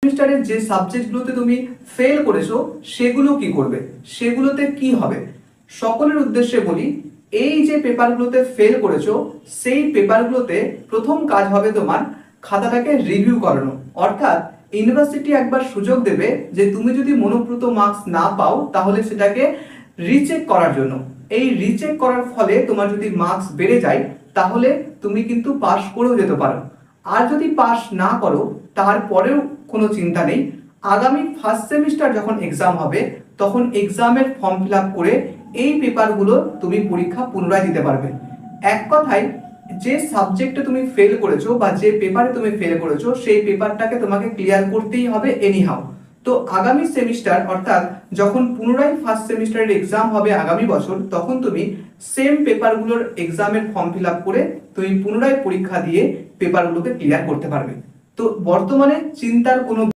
সেমিস্টারের যে সাবজেক্টগুলোতে তুমি ফেল করেছো সেগুলো কি করবে, সেগুলোতে কি হবে। সকলের উদ্দেশ্যে বলি, এই যে পেপারগুলোতে ফেল করেছো সেই পেপারগুলোতে প্রথম কাজ হবে তোমার খাতাটাকে রিভিউ করানো। অর্থাৎ ইউনিভার্সিটি একবার সুযোগ দেবে যে তুমি যদি মনোপ্রত মার্কস না পাও তাহলে সেটাকে রিচেক করার জন্য। এই রিচেক করার ফলে তোমার যদি মার্কস বেড়ে যায় তাহলে তুমি কিন্তু পাস করেও যেতে পারো। আর যদি পাস না করো তারপরেও কোনো চিন্তা নেই, আগামী ফার্স্ট সেমিস্টার যখন এক্সাম হবে তখন এক্সামের ফর্ম ফিল আপ করে এই পেপারগুলো তুমি পরীক্ষা পুনরায় দিতে পারবে। এক কথায়, যে সাবজেক্টে তুমি ফেল করেছো বা যে পেপারে তুমি ফেল করেছো সেই পেপারটাকে তোমাকে ক্লিয়ার করতেই হবে এনিহাউ। তো আগামী সেমিস্টার অর্থাৎ যখন পুনরায় ফার্স্ট সেমিস্টারের এক্সাম হবে আগামী বছর, তখন তুমি সেম পেপারগুলোর এক্সামের ফর্ম ফিল আপ করে তুমি পুনরায় পরীক্ষা দিয়ে পেপারগুলোকে ক্লিয়ার করতে পারবে। তো বর্তমানে চিন্তার কোনো